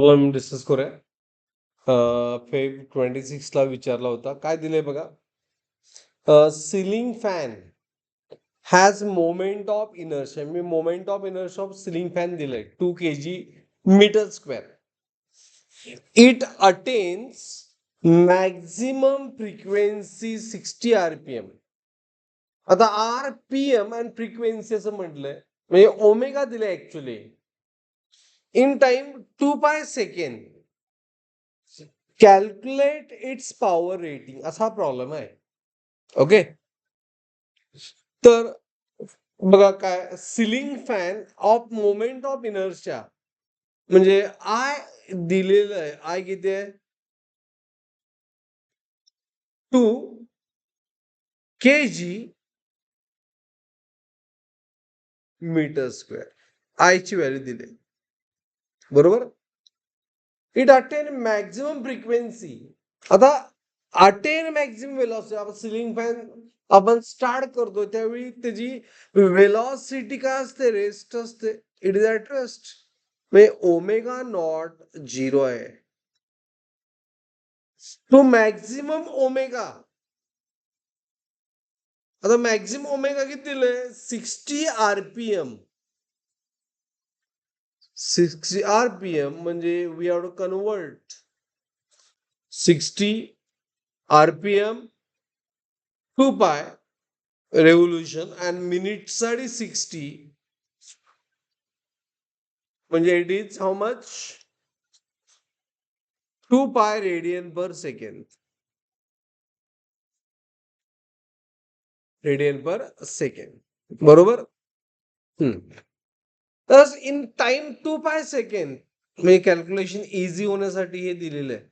Problem discuss करूया. Feb 26ला विचारला होता. काय दिलंय बघा. Ceiling fan has moment of inertia. मी moment of inertia of ceiling fan दिलंय 2 kg metre square. It attains maximum frequency 60 RPM. आता RPM आणि फ्रिक्वेन्सी असं म्हटलंय म्हणजे ओमेगा दिलंय ऍक्च्युली. इन टाइम 2 पाय second. Calculate it's power rating असा प्रॉब्लेम आहे. ओके, तर बघा काय ceiling fan of moment of inertia म्हणजे आय दिलेलं आहे. आय किती आहे? 2 kg मीटर स्क्वेअर. आय ची व्हॅल्यू दिली बरोबर. It attain maximum frequency. आता अटेन मॅक्झिमम वेलॉसिटी. आपण सिलिंग फॅन आपण स्टार्ट करतो त्यावेळी त्याची वेलॉसिटी काय असते? रेस्ट असते. It is at rest. म्हणजे ओमेगा नॉट 0 आहे. तो मॅक्झिमम ओमेगा. आता मॅक्झिमम ओमेगा किती दिलंय? 60 RPM. 60 RPM म्हणजे we have to convert 60 RPM 2 पाय रेव्होल्यूशन अँड मिनिट साठी 60 म्हणजे it is how much? 2 pi radian per second. Radian per second बरोबर. तर इन टाइम 2 पाय सेकंड म्हणजे कॅल्क्युलेशन इझी होण्यासाठी हे दिलेलं आहे.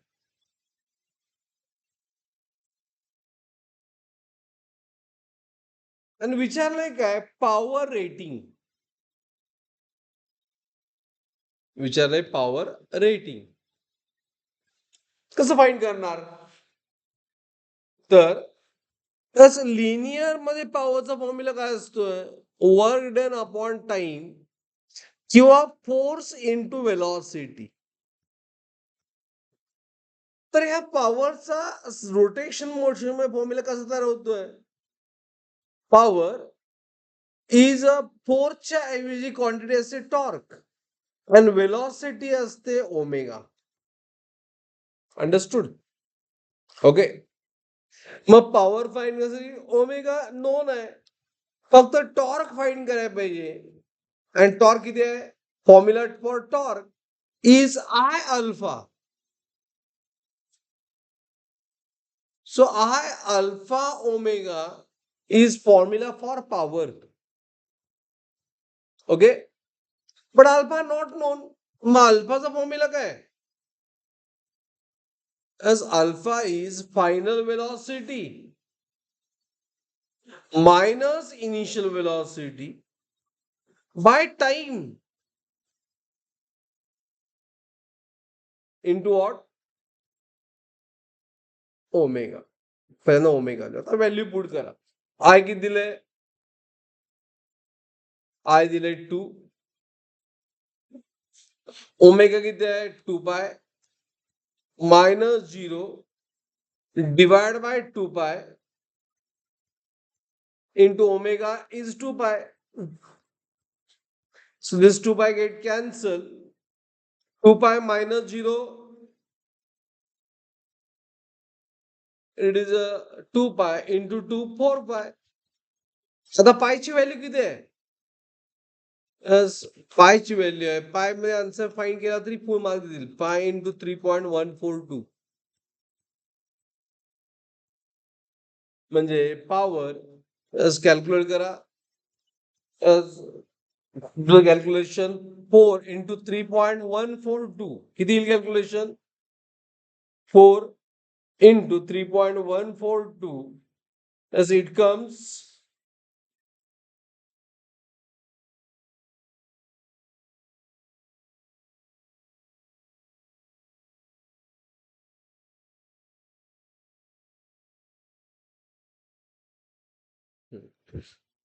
आणि विचारलंय काय? पॉवर रेटिंग विचारलंय. पॉवर रेटिंग कसं फाइंड करणार? तर लिनियर मध्ये पॉवरचा फॉर्म्युला काय असतोय? वर्क डन अपॉन टाइम किंवा फोर्स इंटू वेलॉसिटी. तर ह्या पॉवरचा रोटेशन मोशन मध्ये फॉर्म्युला कसा तयार होतोय? पॉवर इज अ फोर्सच्या ऐवजी क्वांटिटी असते टॉर्क आणि वेलॉसिटी असते ओमेगा. अंडरस्टूड? ओके. मग पॉवर फाइंड करण्यासाठी ओमेगा नोन आहे. फक्त टॉर्क फाइंड करायला पाहिजे. आणि टॉर्क किती आहे? Formula for torque is I alpha. So I alpha omega is formula for power. Okay, but alpha not known. मग अल्फाचा फॉर्म्युला काय? As alpha is final velocity minus initial velocity by time into what? Omega. पहिल्यांदा omega. आता value put करा. I किती दिलंय? I दिलंय 2. Omega किती आहे? 2 पाय minus 0 divided by 2 pi into omega is 2 pi. So this 2 pi get cancelled. 2 pi minus 0, it is a 2 pi into 2, 4 pi. आता पायची व्हॅल्यू किती आहे? पायची व्हॅल्यू आहे. पाय मध्ये आन्सर फाइंड केला तरी फुल मार्क देईल. पाय इंटू 3.142 म्हणजे पॉवर कॅल्क्युलेट करा. कॅल्क्युलेशन 4 into 3.142 किती येईल calculation? 4 into 3.142 as it comes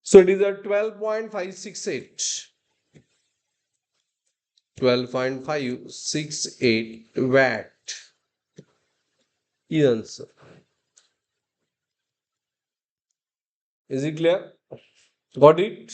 12.568. 12.568 watt is answer. Is it clear? Got it?